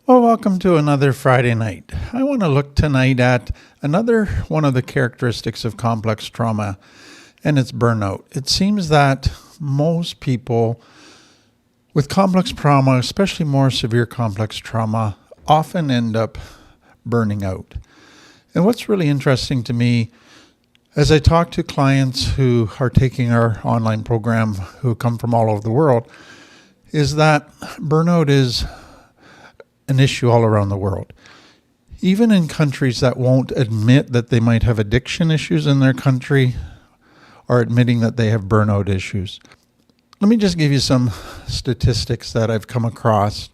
Well, welcome to another Friday night. I want to look tonight at another one of the characteristics of complex trauma, and it's burnout. It seems that most people with complex trauma, especially more severe complex trauma, often end up burning out. And what's really interesting to me as I talk to clients who are taking our online program who come from all over the world is that burnout is an issue all around the world. Even in countries that won't admit that they might have addiction issues in their country are admitting that they have burnout issues. Let me just give you some statistics that I've come across.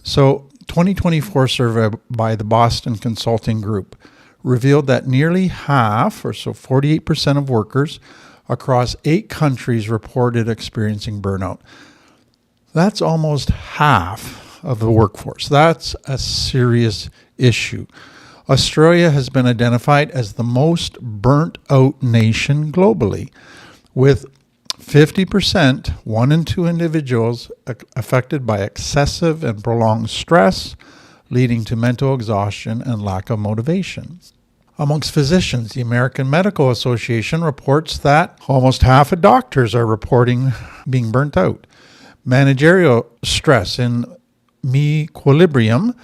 So 2024 survey by the Boston Consulting Group revealed that nearly half, or so 48% of workers across 8 countries reported experiencing burnout. That's almost half of the workforce. That's a serious issue. Australia has been identified as the most burnt out nation globally, with 50%, 1 in 2 individuals affected by excessive and prolonged stress, leading to mental exhaustion and lack of motivation. Amongst physicians, the American Medical Association reports that almost half of doctors are reporting being burnt out. Managerial stress in Equilibrium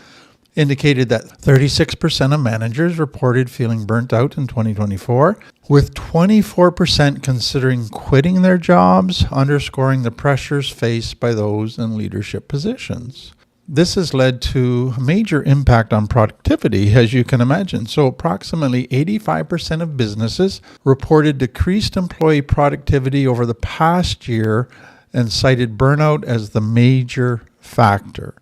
indicated that 36% of managers reported feeling burnt out in 2024, with 24% considering quitting their jobs, underscoring the pressures faced by those in leadership positions. This has led to a major impact on productivity, as you can imagine. So approximately 85% of businesses reported decreased employee productivity over the past year and cited burnout as the major factor.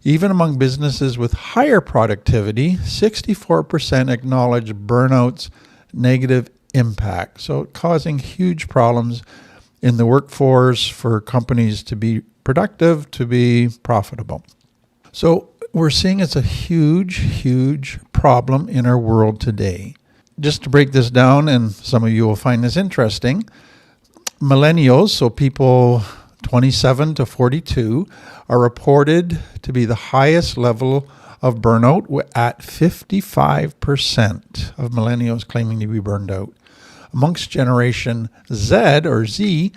Even among businesses with higher productivity, 64% acknowledge burnout's negative impact. So causing huge problems in the workforce for companies to be productive, to be profitable. So we're seeing it's a huge problem in our world today. Just to break this down, and some of you will find this interesting, millennials, so people 27 to 42, are reported to be the highest level of burnout at 55% of millennials claiming to be burned out. Amongst Generation Z or Z,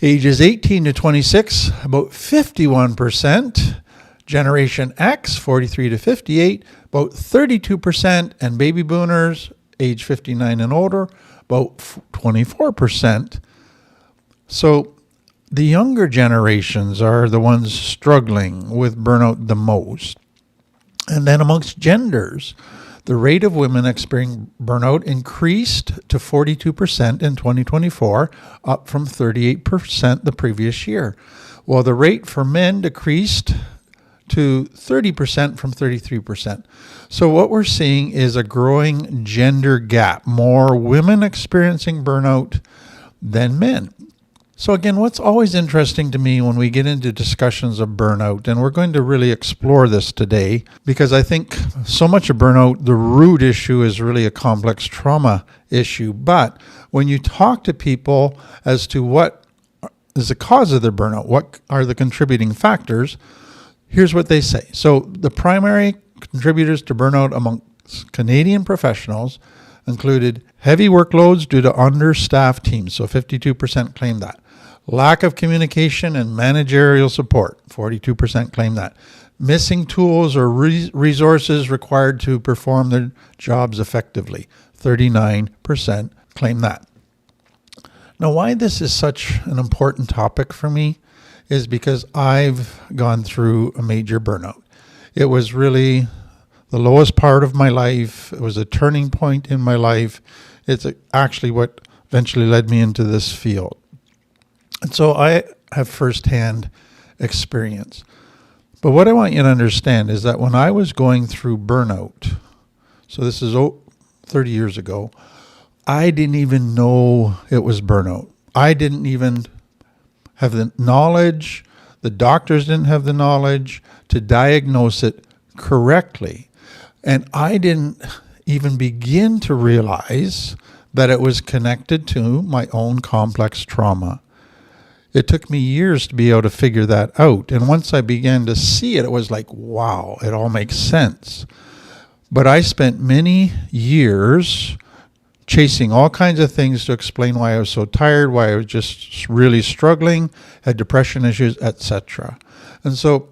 ages 18 to 26, about 51%. Generation X, 43 to 58, about 32%. And baby boomers, age 59 and older, about 24%. So the younger generations are the ones struggling with burnout the most. And then amongst genders, the rate of women experiencing burnout increased to 42% in 2024, up from 38% the previous year, while the rate for men decreased to 30% from 33%. So what we're seeing is a growing gender gap, more women experiencing burnout than men. So again, what's always interesting to me when we get into discussions of burnout, and we're going to really explore this today, because I think so much of burnout, the root issue is really a complex trauma issue. But when you talk to people as to what is the cause of their burnout, what are the contributing factors, here's what they say. So the primary contributors to burnout amongst Canadian professionals included heavy workloads due to understaffed teams, so 52% claim that. Lack of communication and managerial support, 42% claim that. Missing tools or resources required to perform their jobs effectively, 39% claim that. Now, why this is such an important topic for me is because I've gone through a major burnout. It was really the lowest part of my life. It was a turning point in my life. It's actually what eventually led me into this field. And so I have firsthand experience. But what I want you to understand is that when I was going through burnout, so this is 30 years ago, I didn't even know it was burnout. I didn't even have the knowledge, the doctors didn't have the knowledge to diagnose it correctly. And I didn't even begin to realize that it was connected to my own complex trauma. It took me years to be able to figure that out. And once I began to see it, it was like, wow, it all makes sense. But I spent many years chasing all kinds of things to explain why I was so tired, why I was just really struggling, had depression issues, etc. And so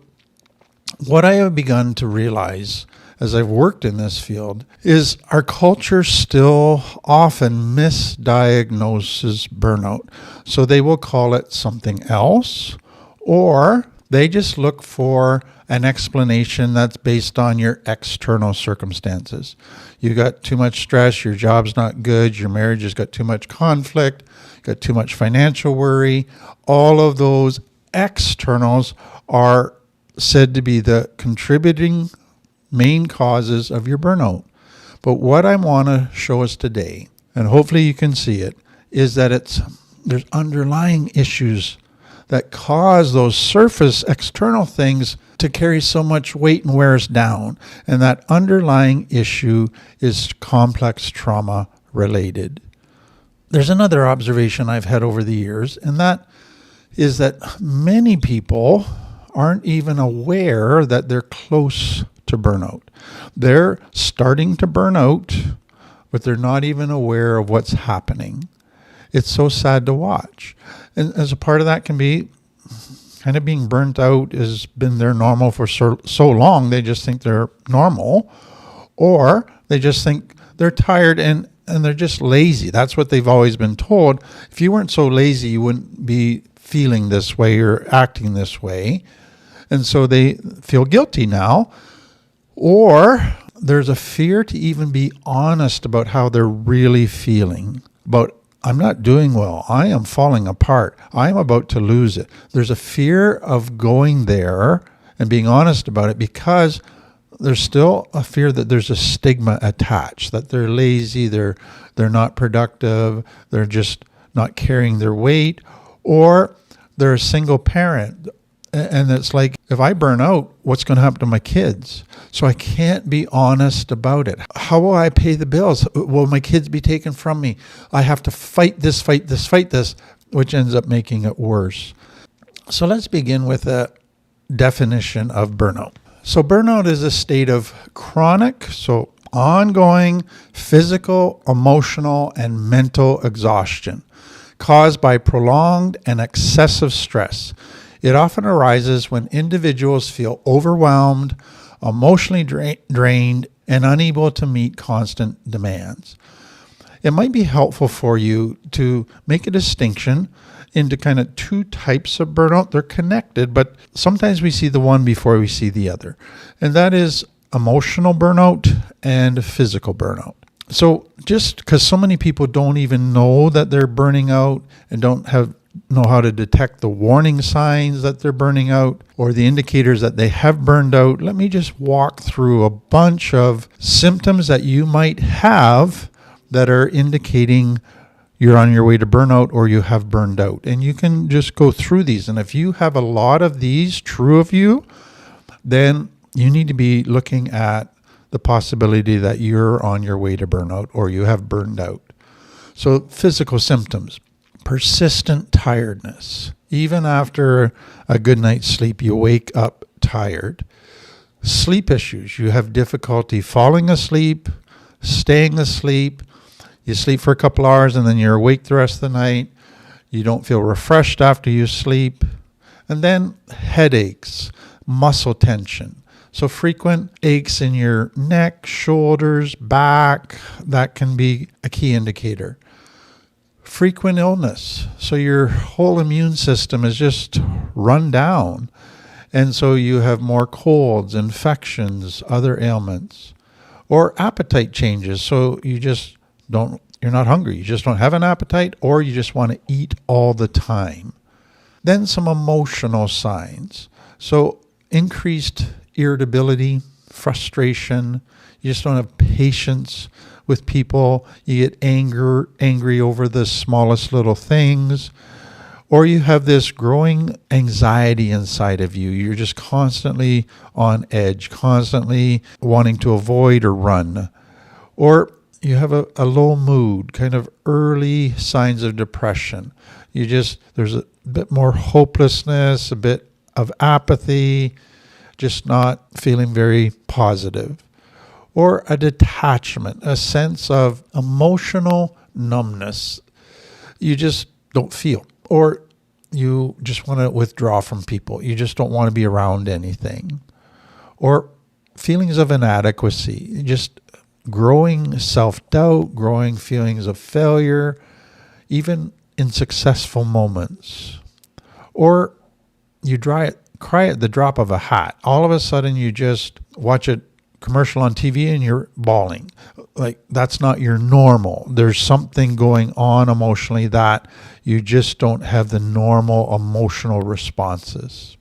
what I have begun to realize as I've worked in this field is our culture still often misdiagnoses burnout. So they will call it something else, or they just look for an explanation that's based on your external circumstances. You got too much stress, your job's not good, your marriage has got too much conflict, got too much financial worry. All of those externals are said to be the contributing main causes of your burnout. But what I want to show us today, and hopefully you can see it, is that there's underlying issues that cause those surface external things to carry so much weight and wear us down. And that underlying issue is complex trauma related. There's another observation I've had over the years, and that is that many people aren't even aware that they're close to burnout. They're starting to burn out, but they're not even aware of what's happening. It's so sad to watch. And as a part of that can be kind of being burnt out has been their normal for so long, they just think they're normal, or they just think they're tired and they're just lazy. That's what they've always been told. If you weren't so lazy, you wouldn't be feeling this way or acting this way. And so they feel guilty now. Or there's a fear to even be honest about how they're really feeling. About, I'm not doing well. I am falling apart. I am about to lose it. There's a fear of going there and being honest about it because there's still a fear that there's a stigma attached, that they're lazy, they're not productive, they're just not carrying their weight, or they're a single parent. And it's like, if I burn out, what's going to happen to my kids? So I can't be honest about it. How will I pay the bills? Will my kids be taken from me? I have to fight this, which ends up making it worse. So let's begin with a definition of burnout. So burnout is a state of chronic, so ongoing physical, emotional, and mental exhaustion caused by prolonged and excessive stress. It often arises when individuals feel overwhelmed, emotionally drained, and unable to meet constant demands. It might be helpful for you to make a distinction into kind of two types of burnout. They're connected, but sometimes we see the one before we see the other. And that is emotional burnout and physical burnout. So just because so many people don't even know that they're burning out and don't know how to detect the warning signs that they're burning out or the indicators that they have burned out, let me just walk through a bunch of symptoms that you might have that are indicating you're on your way to burnout or you have burned out. And you can just go through these. And if you have a lot of these true of you, then you need to be looking at the possibility that you're on your way to burnout or you have burned out. So physical symptoms. Persistent tiredness. Even after a good night's sleep, you wake up tired. Sleep issues. You have difficulty falling asleep, staying asleep. You sleep for a couple hours and then you're awake the rest of the night. You don't feel refreshed after you sleep. And then headaches, muscle tension. So frequent aches in your neck, shoulders, back, that can be a key indicator. Frequent illness. So your whole immune system is just run down. And so you have more colds, infections, other ailments. Or appetite changes. So you're not hungry. You just don't have an appetite, or you just want to eat all the time. Then some emotional signs. So increased irritability, frustration. You just don't have patience with people. You get angry over the smallest little things. Or you have this growing anxiety inside of you. You're just constantly on edge, constantly wanting to avoid or run. Or you have a low mood, kind of early signs of depression. There's a bit more hopelessness, a bit of apathy, just not feeling very positive. Or a detachment, a sense of emotional numbness. You just don't feel. Or you just want to withdraw from people. You just don't want to be around anything. Or feelings of inadequacy, just growing self-doubt, growing feelings of failure, even in successful moments. Or you cry at the drop of a hat. All of a sudden you just watch a commercial on TV and you're bawling. Like, that's not your normal. There's something going on emotionally that you just don't have the normal emotional responses.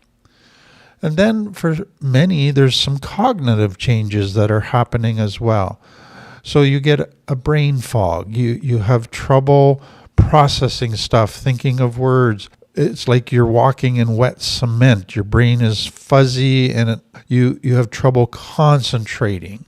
And then for many, there's some cognitive changes that are happening as well. So you get a brain fog. You have trouble processing stuff, thinking of words. It's like you're walking in wet cement. Your brain is fuzzy and you have trouble concentrating,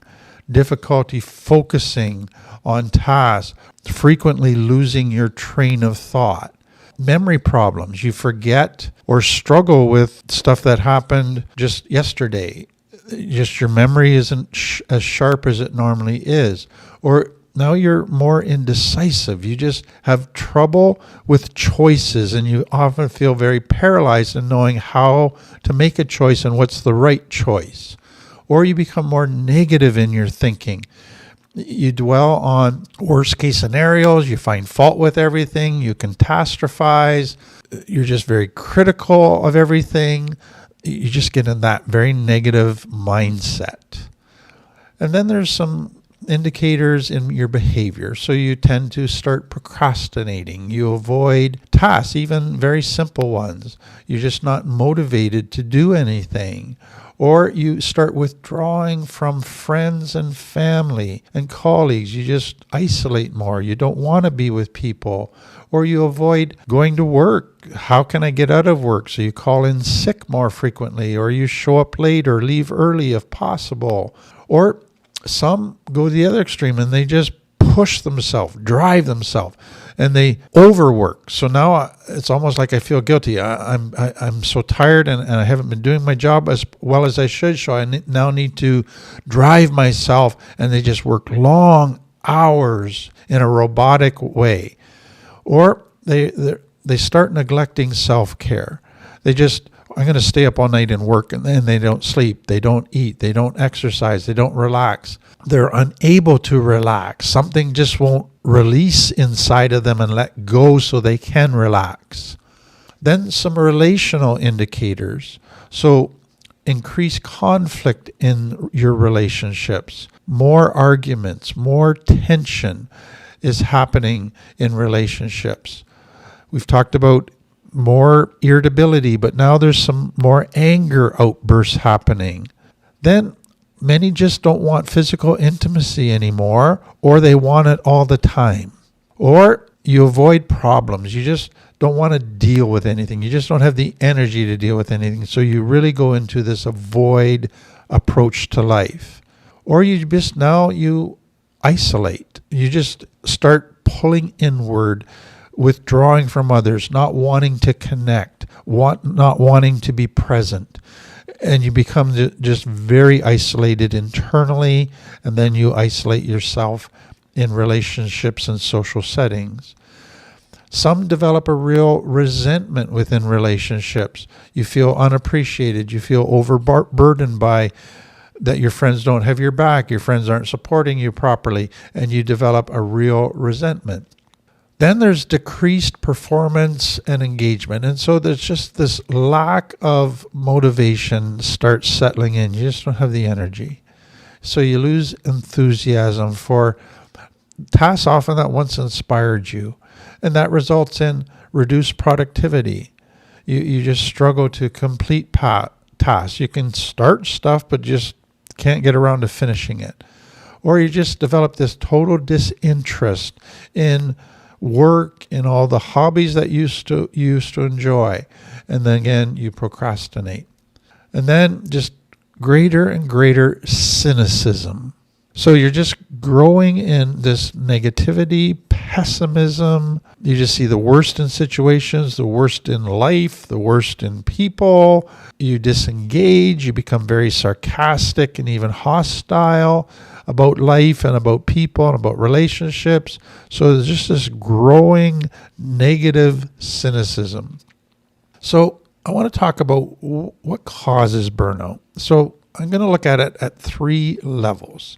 difficulty focusing on tasks, frequently losing your train of thought. Memory problems. You forget or struggle with stuff that happened just yesterday. Just your memory isn't as sharp as it normally is. Or now you're more indecisive. You just have trouble with choices, and you often feel very paralyzed in knowing how to make a choice and what's the right choice. Or you become more negative in your thinking. You dwell on worst case scenarios. You find fault with everything. You catastrophize. You're just very critical of everything. You just get in that very negative mindset. And then there's some indicators in your behavior. So you tend to start procrastinating. You avoid tasks, even very simple ones. You're just not motivated to do anything. Or you start withdrawing from friends and family and colleagues. You just isolate more. You don't want to be with people. Or you avoid going to work. How can I get out of work? So you call in sick more frequently, or you show up late or leave early if possible. Or some go the other extreme and they just push themselves, drive themselves, and they overwork. So now it's almost like I feel guilty. I'm so tired and I haven't been doing my job as well as I should. So I now need to drive myself, and they just work long hours in a robotic way. Or they start neglecting self-care. I'm going to stay up all night and work, and then they don't sleep, they don't eat, they don't exercise, they don't relax. They're unable to relax. Something just won't release inside of them and let go so they can relax. Then some relational indicators. So increased conflict in your relationships, more arguments, more tension is happening in relationships. We've talked about more irritability, but now there's some more anger outbursts happening. Then many just don't want physical intimacy anymore, or they want it all the time. Or you avoid problems. You just don't want to deal with anything. You just don't have the energy to deal with anything. So you really go into this avoid approach to life. Or you isolate. You just start pulling inward, withdrawing from others, not wanting to connect, not wanting to be present. And you become just very isolated internally, and then you isolate yourself in relationships and social settings. Some develop a real resentment within relationships. You feel unappreciated. You feel overburdened by that your friends don't have your back, your friends aren't supporting you properly, and you develop a real resentment. Then there's decreased performance and engagement. And so there's just this lack of motivation starts settling in. You just don't have the energy. So you lose enthusiasm for tasks often that once inspired you. And that results in reduced productivity. You just struggle to complete tasks. You can start stuff, but just can't get around to finishing it. Or you just develop this total disinterest in work, in all the hobbies that you used to enjoy. And then again, you procrastinate. And then just greater and greater cynicism. So you're just growing in this negativity, pessimism. You just see the worst in situations, the worst in life, the worst in people. You disengage, you become very sarcastic and even hostile about life and about people and about relationships. So there's just this growing negative cynicism. So I want to talk about what causes burnout. So I'm going to look at it at 3 levels.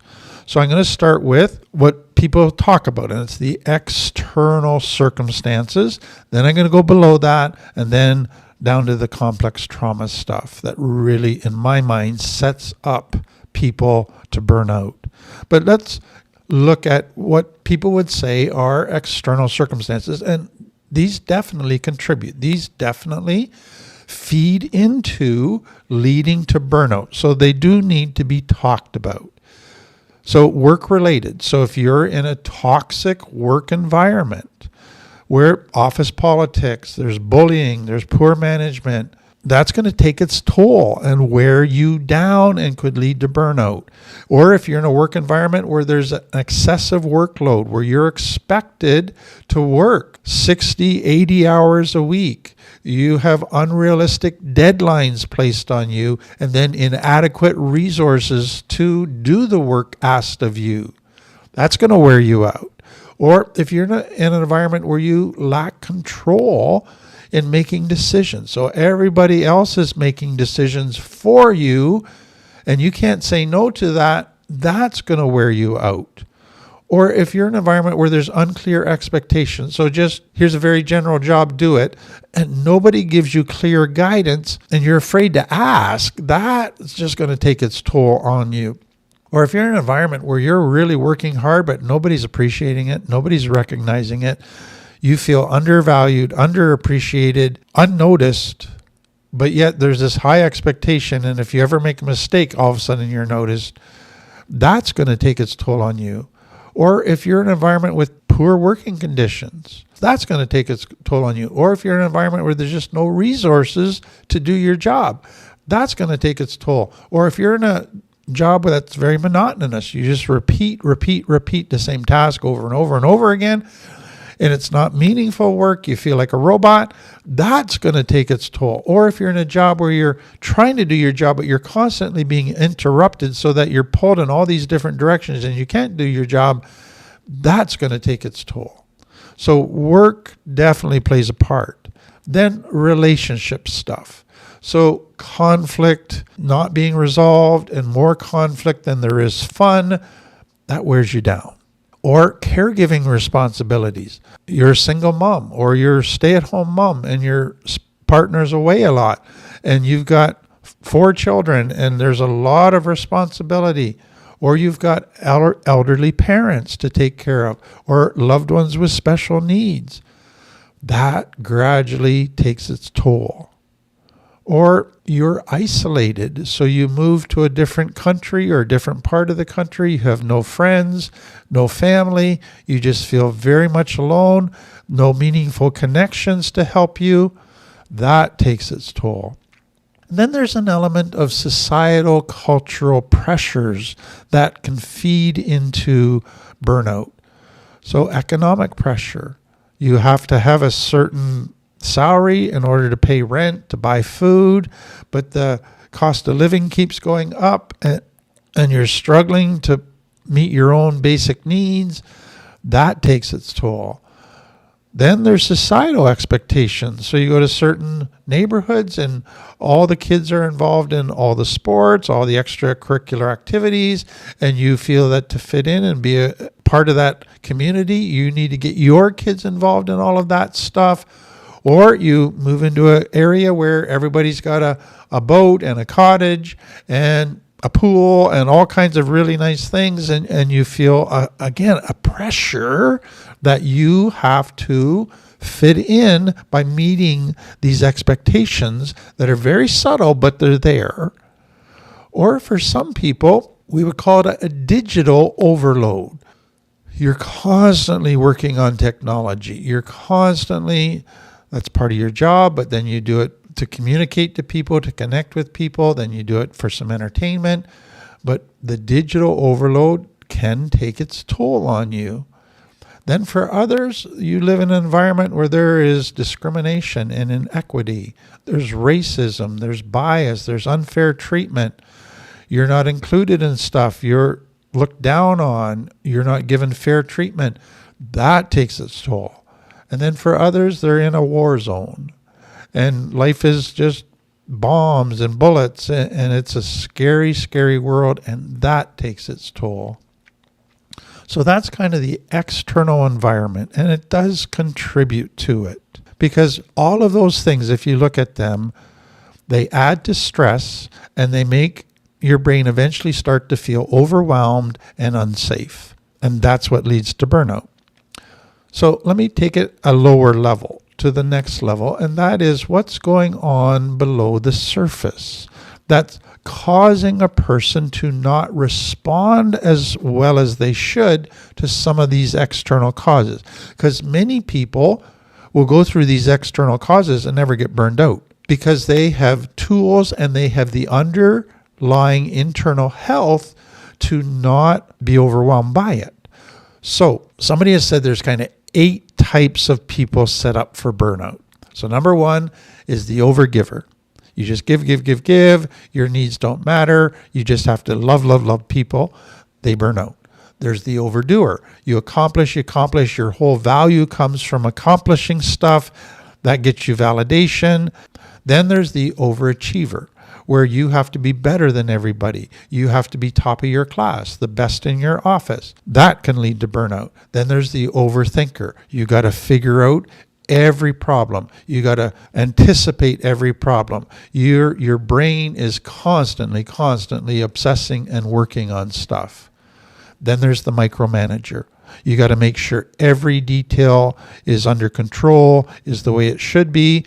So I'm going to start with what people talk about, and it's the external circumstances. Then I'm going to go below that, and then down to the complex trauma stuff that really, in my mind, sets up people to burn out. But let's look at what people would say are external circumstances, and these definitely contribute. These definitely feed into leading to burnout. So they do need to be talked about. So work related. So if you're in a toxic work environment where office politics, there's bullying, there's poor management, that's going to take its toll and wear you down and could lead to burnout. Or if you're in a work environment where there's an excessive workload, where you're expected to work 60, 80 hours a week, you have unrealistic deadlines placed on you, and then inadequate resources to do the work asked of you. That's going to wear you out. Or if you're in an environment where you lack control in making decisions, so everybody else is making decisions for you, and you can't say no to that, that's going to wear you out. Or if you're in an environment where there's unclear expectations, so just here's a very general job, do it, and nobody gives you clear guidance and you're afraid to ask, that's just going to take its toll on you. Or if you're in an environment where you're really working hard but nobody's appreciating it, nobody's recognizing it, you feel undervalued, underappreciated, unnoticed, but yet there's this high expectation, and if you ever make a mistake, all of a sudden you're noticed, that's going to take its toll on you. Or if you're in an environment with poor working conditions, that's going to take its toll on you. Or if you're in an environment where there's just no resources to do your job, that's going to take its toll. Or if you're in a job that's very monotonous, you just repeat the same task over and over and over again, and it's not meaningful work, you feel like a robot, that's going to take its toll. Or if you're in a job where you're trying to do your job, but you're constantly being interrupted so that you're pulled in all these different directions and you can't do your job, that's going to take its toll. So work definitely plays a part. Then relationship stuff. So conflict not being resolved and more conflict than there is fun, that wears you down. Or caregiving responsibilities. You're a single mom or you're a stay-at-home mom and your partner's away a lot and you've got 4 children and there's a lot of responsibility. Or you've got elderly parents to take care of or loved ones with special needs. That gradually takes its toll. Or you're isolated, so you move to a different country or a different part of the country. You have no friends, no family. You just feel very much alone, no meaningful connections to help you. That takes its toll. And then there's an element of societal, cultural pressures that can feed into burnout. So economic pressure. You have to have a certain salary in order to pay rent, to buy food, but the cost of living keeps going up and you're struggling to meet your own basic needs. That takes its toll. Then there's societal expectations. So you go to certain neighborhoods and all the kids are involved in all the sports, all the extracurricular activities, and you feel that to fit in and be a part of that community, you need to get your kids involved in all of that stuff. Or you move into an area where everybody's got a boat and a cottage and a pool and all kinds of really nice things. And you feel, again, a pressure that you have to fit in by meeting these expectations that are very subtle, but they're there. Or for some people, we would call it a digital overload. You're constantly working on technology. You're constantly... That's part of your job, but then you do it to communicate to people, to connect with people. Then you do it for some entertainment. But the digital overload can take its toll on you. Then for others, you live in an environment where there is discrimination and inequity. There's racism, there's bias, there's unfair treatment. You're not included in stuff. You're looked down on. You're not given fair treatment. That takes its toll. And then for others, they're in a war zone. And life is just bombs and bullets. And it's a scary, scary world. And that takes its toll. So that's kind of the external environment. And it does contribute to it. Because all of those things, if you look at them, they add to stress and they make your brain eventually start to feel overwhelmed and unsafe. And that's what leads to burnout. So let me take it a lower level to the next level. And that is what's going on below the surface that's causing a person to not respond as well as they should to some of these external causes. Because many people will go through these external causes and never get burned out because they have tools and they have the underlying internal health to not be overwhelmed by it. So somebody has said there's kind of 8 types of people set up for burnout. So number 1 is the overgiver. You just give. Your needs don't matter. You just have to love people. They burn out. There's the overdoer. You accomplish. Your whole value comes from accomplishing stuff. That gets you validation. Then there's the overachiever, where you have to be better than everybody. You have to be top of your class, the best in your office. That can lead to burnout. Then there's the overthinker. You got to figure out every problem. You got to anticipate every problem. Your brain is constantly obsessing and working on stuff. Then there's the micromanager. You got to make sure every detail is under control, is the way it should be,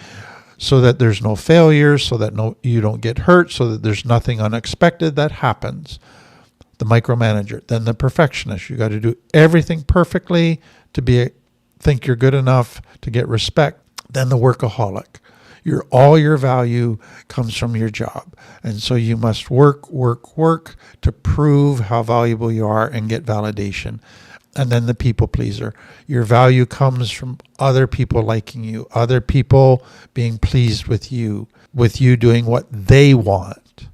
so that there's no failures, so that you don't get hurt, so that there's nothing unexpected that happens. The micromanager. Then the perfectionist. You got to do everything perfectly to think you're good enough to get respect. Then the workaholic. All your value comes from your job. And so you must work to prove how valuable you are and get validation. And then the people pleaser. Your value comes from other people liking you, other people being pleased with you doing what they want.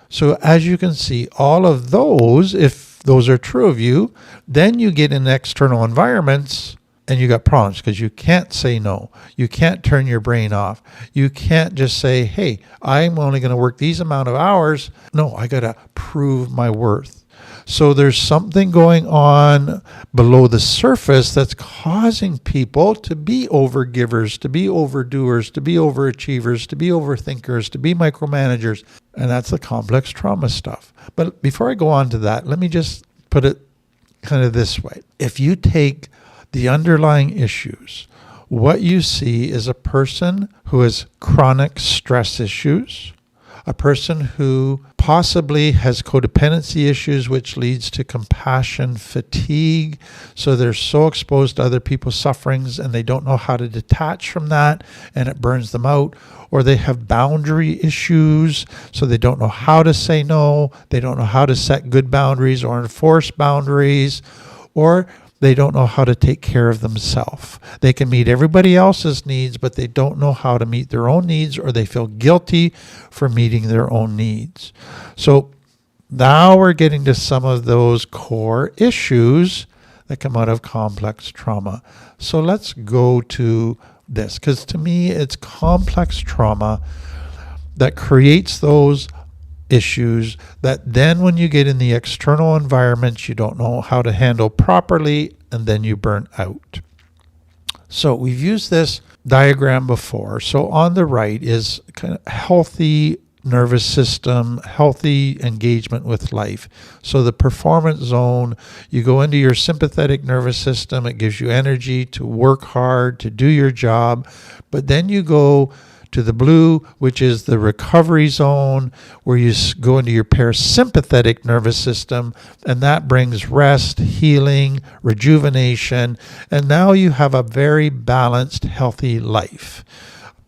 So as you can see, all of those, if those are true of you, then you get in external environments and you got problems because you can't say no. You can't turn your brain off. You can't just say, hey, I'm only going to work these amount of hours. No, I got to prove my worth. So there's something going on below the surface that's causing people to be overgivers, to be overdoers, to be overachievers, to be overthinkers, to be micromanagers. And that's the complex trauma stuff. But before I go on to that, let me just put it kind of this way. If you take the underlying issues, what you see is a person who has chronic stress issues, a person who possibly has codependency issues, which leads to compassion fatigue. So they're so exposed to other people's sufferings and they don't know how to detach from that and it burns them out. Or they have boundary issues, so they don't know how to say no. They don't know how to set good boundaries or enforce boundaries. Or they don't know how to take care of themselves. They can meet everybody else's needs, but they don't know how to meet their own needs, or they feel guilty for meeting their own needs. So now we're getting to some of those core issues that come out of complex trauma. So let's go to this, because to me, it's complex trauma that creates those issues that then when you get in the external environment, you don't know how to handle properly, and then you burn out. So we've used this diagram before. So on the right is kind of healthy nervous system, healthy engagement with life. So the performance zone, you go into your sympathetic nervous system. It gives you energy to work hard, to do your job. But then you go to the blue, which is the recovery zone, where you go into your parasympathetic nervous system, and that brings rest, healing, rejuvenation, and now you have a very balanced, healthy life.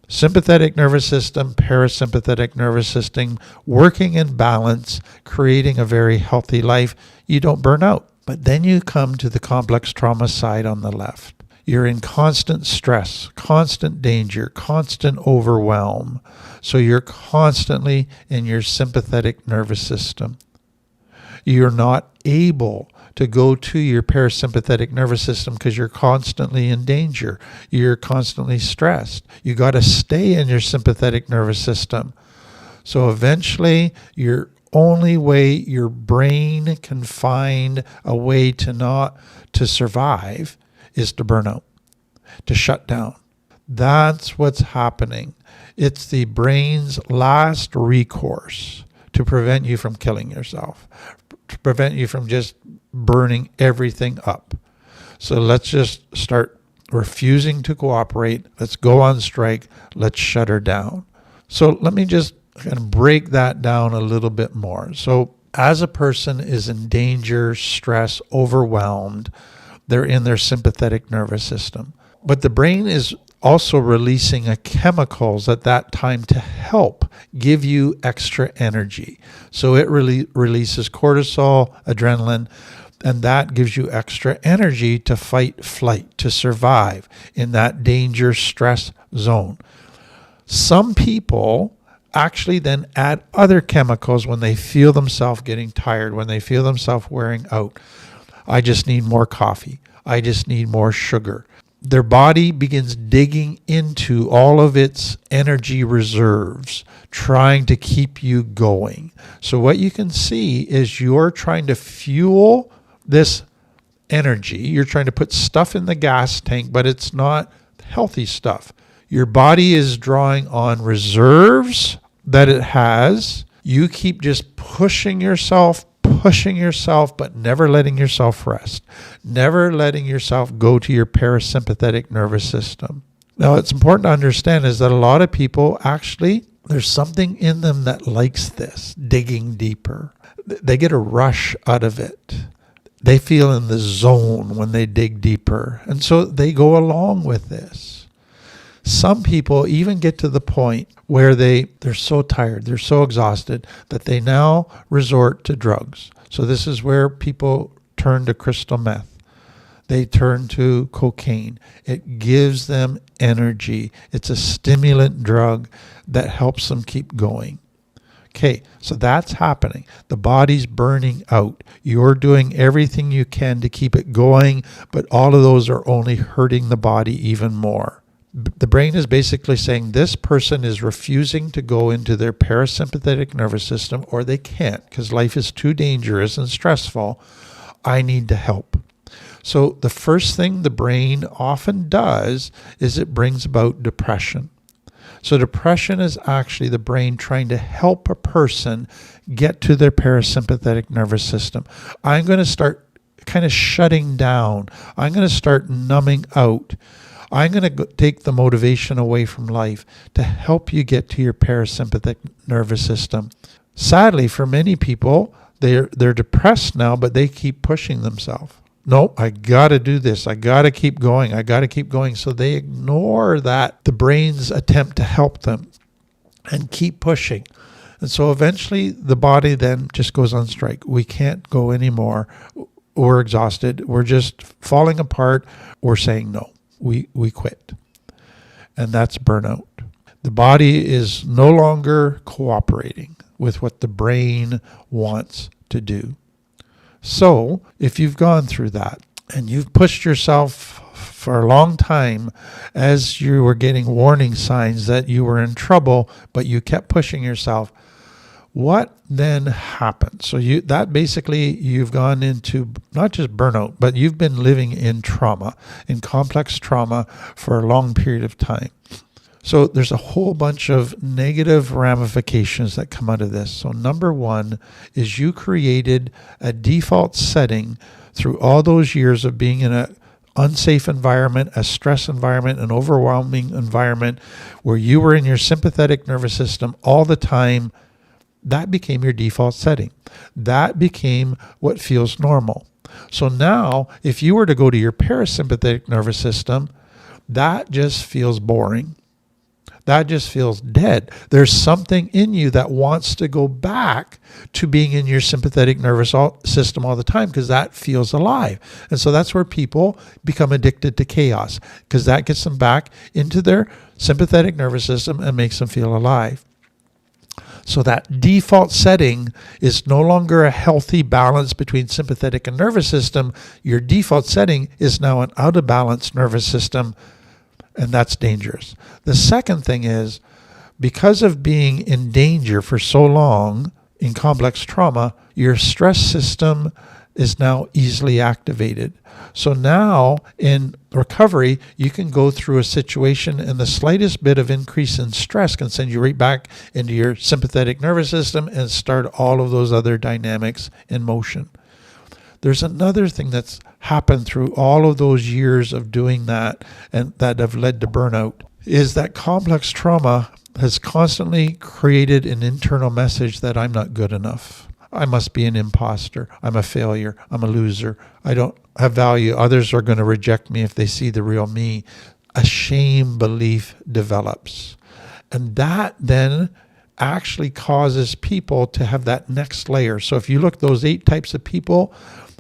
Sympathetic nervous system, parasympathetic nervous system, working in balance, creating a very healthy life. You don't burn out But then you come to the complex trauma side on the left. You're in constant stress, constant danger, constant overwhelm. So you're constantly in your sympathetic nervous system. You're not able to go to your parasympathetic nervous system because you're constantly in danger. You're constantly stressed. You got to stay in your sympathetic nervous system. So eventually, your only way your brain can find a way to survive is to burn out, to shut down. That's what's happening. It's the brain's last recourse to prevent you from killing yourself, to prevent you from just burning everything up. So let's just start refusing to cooperate. Let's go on strike. Let's shut her down. So let me just kind of break that down a little bit more. So as a person is in danger, stress, overwhelmed, they're in their sympathetic nervous system. But the brain is also releasing chemicals at that time to help give you extra energy. So it releases cortisol, adrenaline, and that gives you extra energy to fight, flight, to survive in that danger, stress zone. Some people actually then add other chemicals when they feel themselves getting tired, when they feel themselves wearing out. I just need more coffee. I just need more sugar. Their body begins digging into all of its energy reserves, trying to keep you going. So what you can see is you're trying to fuel this energy. You're trying to put stuff in the gas tank, but it's not healthy stuff. Your body is drawing on reserves that it has. You keep just pushing yourself, but never letting yourself rest, never letting yourself go to your parasympathetic nervous system. Now, it's important to understand is that a lot of people actually, there's something in them that likes this, digging deeper. They get a rush out of it. They feel in the zone when they dig deeper. And so they go along with this. Some people even get to the point where they're so tired, they're so exhausted that they now resort to drugs. So this is where people turn to crystal meth. They turn to cocaine. It gives them energy. It's a stimulant drug that helps them keep going. Okay, so that's happening. The body's burning out. You're doing everything you can to keep it going, but all of those are only hurting the body even more. The brain is basically saying this person is refusing to go into their parasympathetic nervous system, or they can't because life is too dangerous and stressful. I need to help. So the first thing the brain often does is it brings about depression. So depression is actually the brain trying to help a person get to their parasympathetic nervous system. I'm going to start kind of shutting down. I'm going to start numbing out. I'm going to take the motivation away from life to help you get to your parasympathetic nervous system. Sadly, for many people, they're depressed now, but they keep pushing themselves. No, I got to do this. I got to keep going. I got to keep going. So they ignore that, the brain's attempt to help them, and keep pushing. And so eventually the body then just goes on strike. We can't go anymore. We're exhausted. We're just falling apart. We're saying no. We quit. And that's burnout. The body is no longer cooperating with what the brain wants to do. So if you've gone through that and you've pushed yourself for a long time as you were getting warning signs that you were in trouble, but you kept pushing yourself, what then happened? So that basically you've gone into not just burnout, but you've been living in trauma, in complex trauma for a long period of time. So there's a whole bunch of negative ramifications that come out of this. So number one is you created a default setting through all those years of being in an unsafe environment, a stress environment, an overwhelming environment where you were in your sympathetic nervous system all the time. That became your default setting. That became what feels normal. So now, if you were to go to your parasympathetic nervous system, that just feels boring. that just feels dead. There's something in you that wants to go back to being in your sympathetic nervous system all the time because that feels alive. And so that's where people become addicted to chaos, because that gets them back into their sympathetic nervous system and makes them feel alive. So that default setting is no longer a healthy balance between sympathetic and nervous system. Your default setting is now an out of balance nervous system, and that's dangerous. The second thing is, because of being in danger for so long in complex trauma, your stress system is now easily activated. So now in recovery, you can go through a situation and the slightest bit of increase in stress can send you right back into your sympathetic nervous system and start all of those other dynamics in motion. There's another thing that's happened through all of those years of doing that and that have led to burnout, is that complex trauma has constantly created an internal message that I'm not good enough. I must be an imposter. I'm a failure. I'm a loser. I don't have value. Others are going to reject me if they see the real me. A shame belief develops. And that then actually causes people to have that next layer. So if you look at those 8 types of people,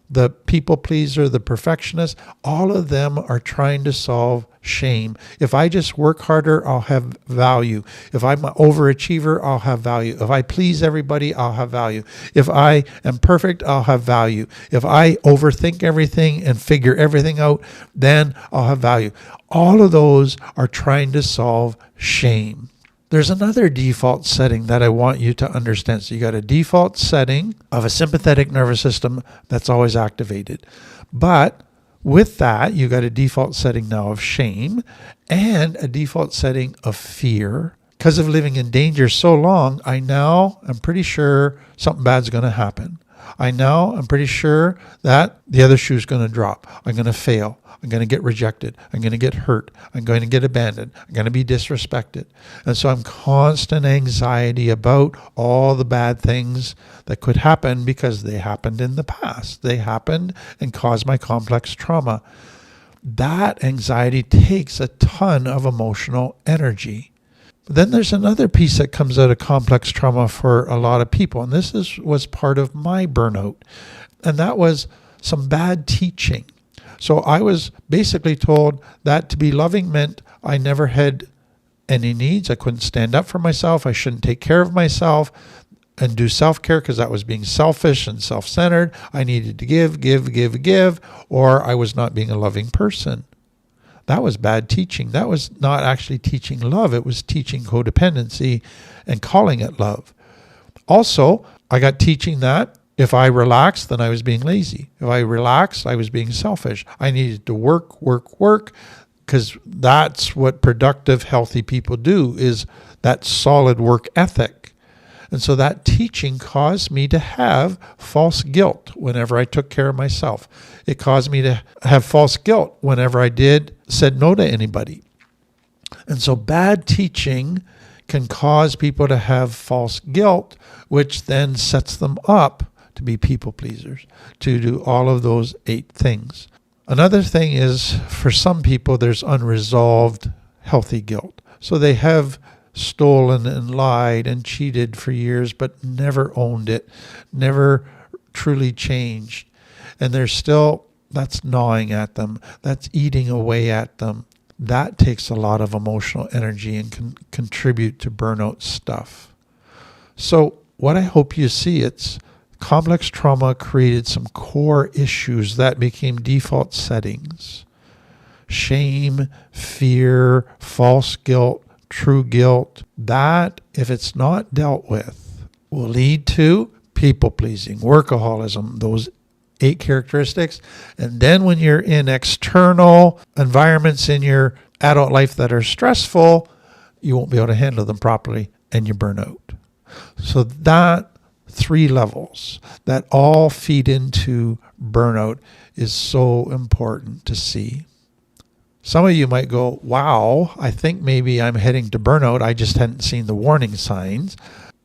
the people pleaser, the perfectionist, all of them are trying to solve shame. If I just work harder, I'll have value. If I'm an overachiever, I'll have value. If I please everybody, I'll have value. If I am perfect, I'll have value. If I overthink everything and figure everything out, then I'll have value. All of those are trying to solve shame. There's another default setting that I want you to understand. So you got a default setting of a sympathetic nervous system that's always activated. But with that, you got a default setting now of shame and a default setting of fear. Because of living in danger so long, I'm pretty sure something bad's going to happen. I'm pretty sure that the other shoe's going to drop. I'm going to fail. I'm going to get rejected. I'm going to get hurt. I'm going to get abandoned. I'm going to be disrespected. And so I'm constant anxiety about all the bad things that could happen because they happened in the past. They happened and caused my complex trauma. That anxiety takes a ton of emotional energy. Then there's another piece that comes out of complex trauma for a lot of people, and this was part of my burnout, and that was some bad teaching. So I was basically told that to be loving meant I never had any needs. I couldn't stand up for myself. I shouldn't take care of myself and do self-care because that was being selfish and self-centered. I needed to give, or I was not being a loving person. That was bad teaching. That was not actually teaching love. It was teaching codependency and calling it love. Also, I got teaching that if I relaxed, then I was being lazy. If I relaxed, I was being selfish. I needed to work, because that's what productive, healthy people do, is that solid work ethic. And so that teaching caused me to have false guilt whenever I took care of myself. It caused me to have false guilt whenever I said no to anybody. And so bad teaching can cause people to have false guilt, which then sets them up to be people pleasers, to do all of those 8 things. Another thing is, for some people, there's unresolved healthy guilt. So they have stolen and lied and cheated for years, but never owned it, never truly changed. And that's gnawing at them, that's eating away at them. That takes a lot of emotional energy and can contribute to burnout stuff. So what I hope you see, it's complex trauma created some core issues that became default settings. Shame, fear, false guilt, true guilt. That, if it's not dealt with, will lead to people-pleasing, workaholism, those 8 characteristics. And then when you're in external environments in your adult life that are stressful, you won't be able to handle them properly and you burn out. So that 3 levels that all feed into burnout is so important to see. Some of you might go, wow, I think maybe I'm heading to burnout. I just hadn't seen the warning signs.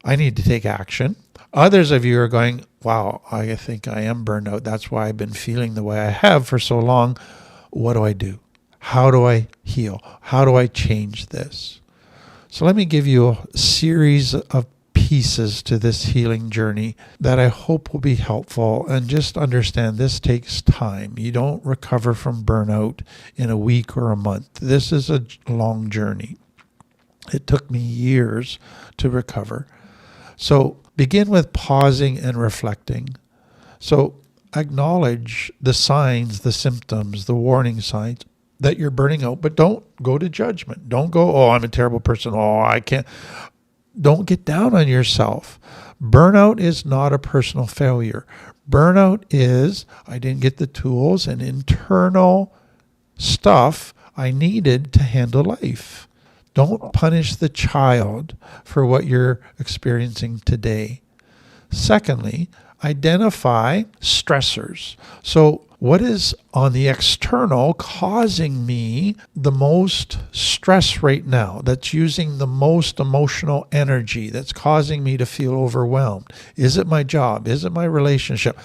I need to take action. Others of you are going, wow, I think I am burned out. That's why I've been feeling the way I have for so long. What do I do? How do I heal? How do I change this? So let me give you a series of pieces to this healing journey that I hope will be helpful. And just understand this takes time. You don't recover from burnout in a week or a month. This is a long journey. It took me years to recover. So begin with pausing and reflecting. So acknowledge the signs, the symptoms, the warning signs that you're burning out, but don't go to judgment. Don't go, oh, I'm a terrible person. Oh, I can't. Don't get down on yourself. Burnout is not a personal failure. Burnout is, I didn't get the tools and internal stuff I needed to handle life. Don't punish the child for what you're experiencing today. Secondly, identify stressors. So what is on the external causing me the most stress right now, that's using the most emotional energy, that's causing me to feel overwhelmed? Is it my job? Is it my relationship?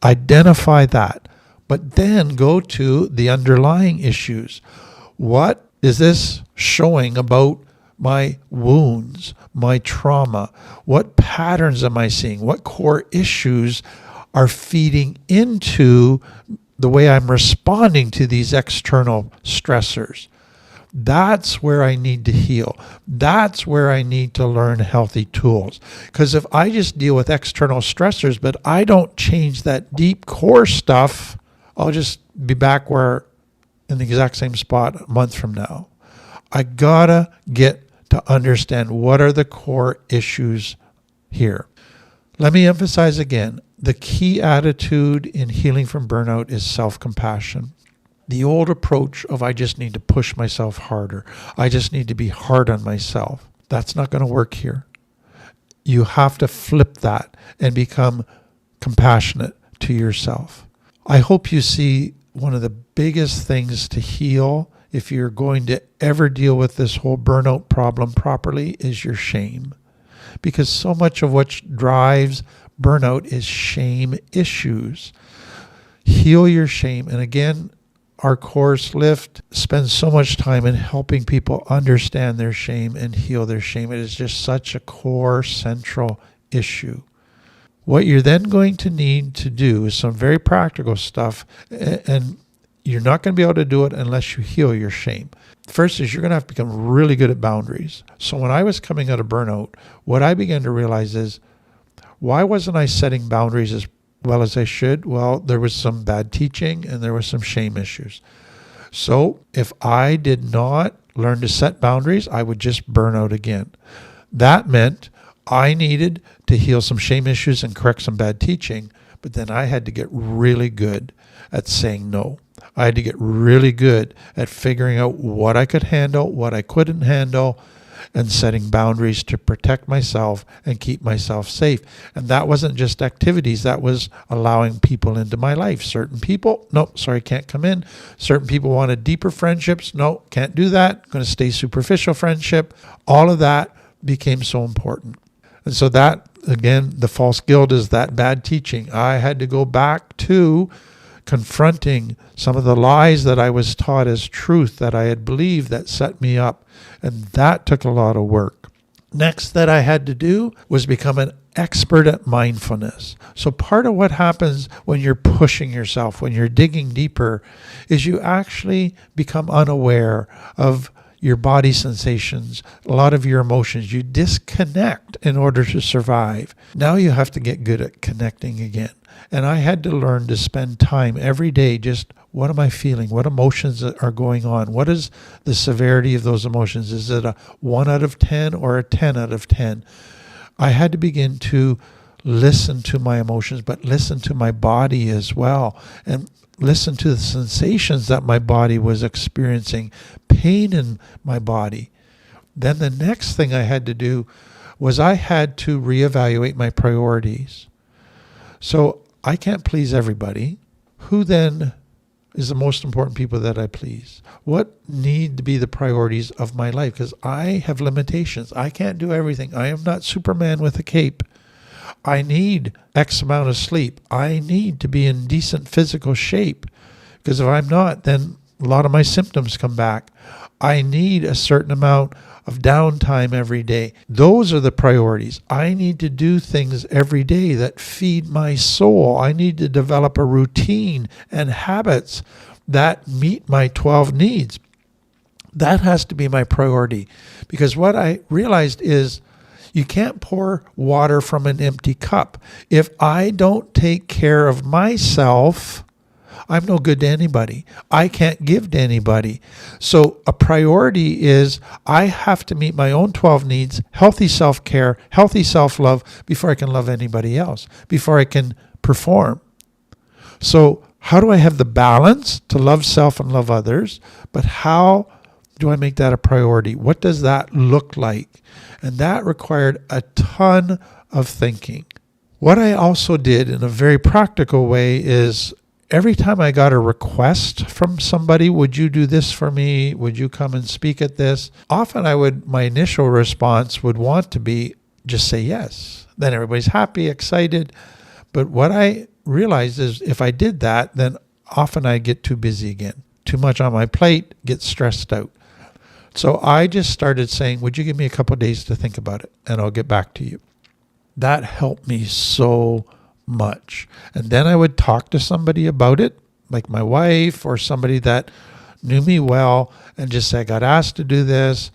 Identify that. But then go to the underlying issues. What is this showing about my wounds, my trauma? What patterns am I seeing? What core issues are feeding into the way I'm responding to these external stressors? That's where I need to heal. That's where I need to learn healthy tools. Because if I just deal with external stressors, but I don't change that deep core stuff, I'll just be back where in the exact same spot a month from now. I gotta get to understand what are the core issues here. Let me emphasize again, the key attitude in healing from burnout is self-compassion. The old approach of I just need to push myself harder. I just need to be hard on myself. That's not going to work here. You have to flip that and become compassionate to yourself. I hope you see one of the biggest things to heal if you're going to ever deal with this whole burnout problem properly is your shame. Because so much of what drives burnout is shame issues. Heal your shame. And again, our course Lift spends so much time in helping people understand their shame and heal their shame. It is just such a core central issue. What you're then going to need to do is some very practical stuff, and you're not going to be able to do it unless you heal your shame. First is you're going to have to become really good at boundaries. So when I was coming out of burnout, what I began to realize is, why wasn't I setting boundaries as well as I should? Well, there was some bad teaching and there was some shame issues. So if I did not learn to set boundaries, I would just burn out again. That meant I needed to heal some shame issues and correct some bad teaching, but then I had to get really good at saying no. I had to get really good at figuring out what I could handle, what I couldn't handle, and setting boundaries to protect myself and keep myself safe. And that wasn't just activities, that was allowing people into my life. Certain people, no, sorry, can't come in. Certain people wanted deeper friendships. No, can't do that. Going to stay superficial friendship. All of that became so important. And so that, again, the false guilt is that bad teaching. I had to go back to confronting some of the lies that I was taught as truth that I had believed that set me up. And that took a lot of work. Next that I had to do was become an expert at mindfulness. So part of what happens when you're pushing yourself, when you're digging deeper, is you actually become unaware of your body sensations, a lot of your emotions. You disconnect in order to survive. Now you have to get good at connecting again. And I had to learn to spend time every day just, what am I feeling? What emotions are going on? What is the severity of those emotions? Is it a 1 out of 10 or a 10 out of 10? I had to begin to listen to my emotions, but listen to my body as well, and listen to the sensations that my body was experiencing, pain in my body. Then the next thing I had to do was I had to reevaluate my priorities. So I can't please everybody. Who then is the most important people that I please? What need to be the priorities of my life? Because I have limitations. I can't do everything. I am not Superman with a cape. I need X amount of sleep. I need to be in decent physical shape. Because if I'm not, then a lot of my symptoms come back. I need a certain amount of downtime every day. Those are the priorities. I need to do things every day that feed my soul. I need to develop a routine and habits that meet my 12 needs. That has to be my priority, because what I realized is you can't pour water from an empty cup. If I don't take care of myself, I'm no good to anybody. I can't give to anybody. So a priority is I have to meet my own 12 needs, healthy self-care, healthy self-love, before I can love anybody else, before I can perform. So how do I have the balance to love self and love others? But how do I make that a priority? What does that look like? And that required a ton of thinking. What I also did in a very practical way is every time I got a request from somebody, would you do this for me? Would you come and speak at this? Often my initial response would want to be just say yes. Then everybody's happy, excited. But what I realized is if I did that, then often I get too busy again. Too much on my plate, get stressed out. So I just started saying, would you give me a couple of days to think about it and I'll get back to you. That helped me so much. And then I would talk to somebody about it, like my wife or somebody that knew me well, and just say, I got asked to do this.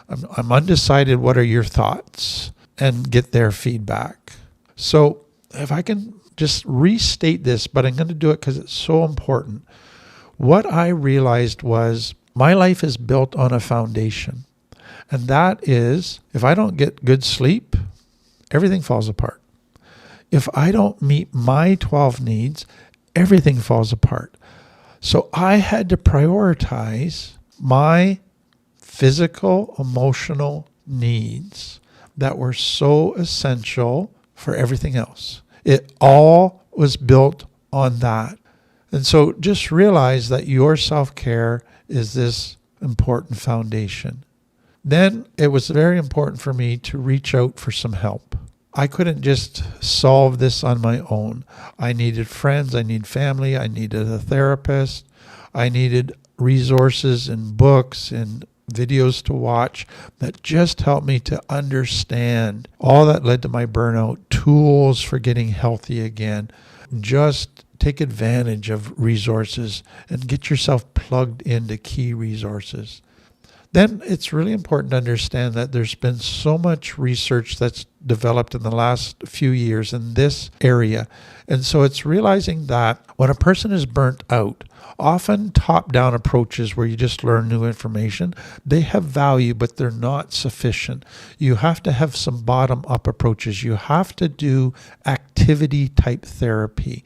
I'm undecided. What are your thoughts? And get their feedback. So if I can just restate this, but I'm going to do it because it's so important. What I realized was my life is built on a foundation. And that is, if I don't get good sleep, everything falls apart. If I don't meet my 12 needs, everything falls apart. So I had to prioritize my physical, emotional needs that were so essential for everything else. It all was built on that. And so just realize that your self-care is this important foundation. Then it was very important for me to reach out for some help. I couldn't just solve this on my own. I needed friends, I need family, I needed a therapist, I needed resources and books and videos to watch that just helped me to understand all that led to my burnout, tools for getting healthy again. Just take advantage of resources and get yourself plugged into key resources. Then it's really important to understand that there's been so much research that's developed in the last few years in this area. And so it's realizing that when a person is burnt out, often top-down approaches where you just learn new information, they have value, but they're not sufficient. You have to have some bottom-up approaches. You have to do activity-type therapy.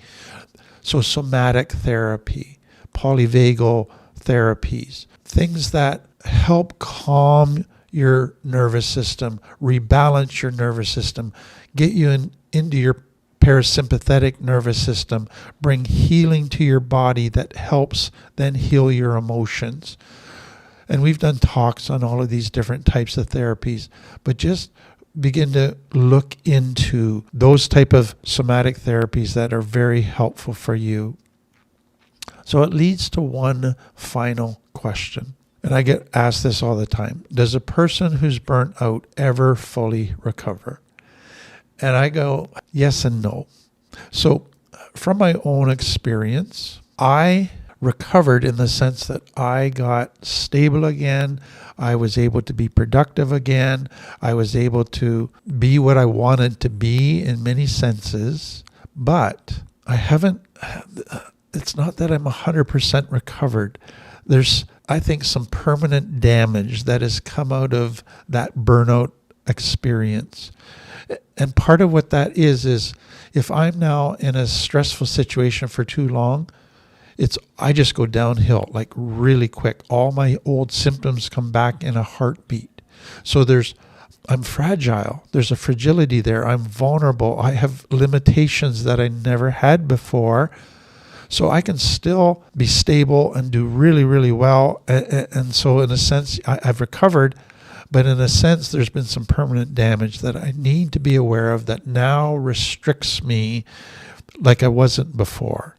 So somatic therapy, polyvagal therapies, things that help calm your nervous system, rebalance your nervous system, get you into your parasympathetic nervous system, bring healing to your body that helps then heal your emotions. And we've done talks on all of these different types of therapies, but just begin to look into those type of somatic therapies that are very helpful for you. So it leads to one final question. And I get asked this all the time. Does a person who's burnt out ever fully recover? And I go, yes and no. So from my own experience, I recovered in the sense that I got stable again. I was able to be productive again. I was able to be what I wanted to be in many senses. But it's not that I'm 100% recovered. There's, I think, some permanent damage that has come out of that burnout experience. And part of what that is if I'm now in a stressful situation for too long, I just go downhill like really quick. All my old symptoms come back in a heartbeat. So I'm fragile. There's a fragility there. I'm vulnerable. I have limitations that I never had before. So I can still be stable and do really, really well. And so in a sense, I've recovered, but in a sense, there's been some permanent damage that I need to be aware of that now restricts me like I wasn't before.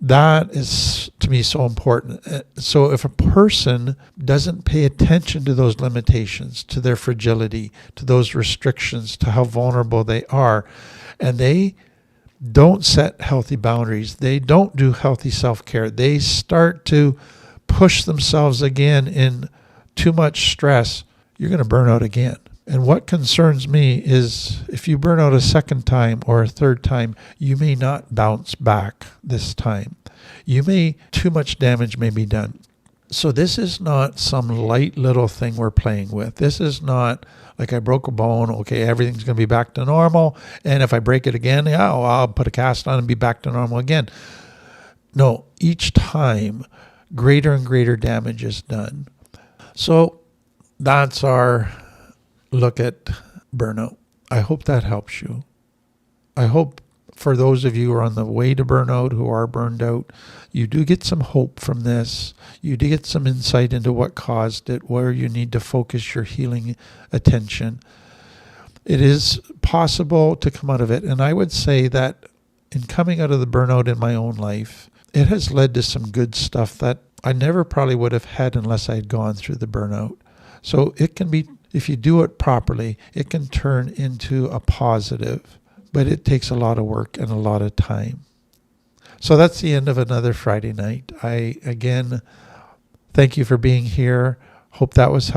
That is to me so important. So if a person doesn't pay attention to those limitations, to their fragility, to those restrictions, to how vulnerable they are, and they don't set healthy boundaries, they don't do healthy self-care, they start to push themselves again in too much stress, you're going to burn out again. And what concerns me is if you burn out a second time or a third time, you may not bounce back this time. Too much damage may be done. So this is not some light little thing we're playing with. This is not like I broke a bone, okay, everything's going to be back to normal. And if I break it again, I'll put a cast on and be back to normal again. No, each time greater and greater damage is done. So that's our look at burnout. I hope that helps you. I hope for those of you who are on the way to burnout, who are burned out, you do get some hope from this. You do get some insight into what caused it, where you need to focus your healing attention. It is possible to come out of it. And I would say that in coming out of the burnout in my own life, it has led to some good stuff that I never probably would have had unless I had gone through the burnout. So it can be, if you do it properly, it can turn into a positive, but it takes a lot of work and a lot of time. So that's the end of another Friday night. I, again, thank you for being here. Hope that was helpful.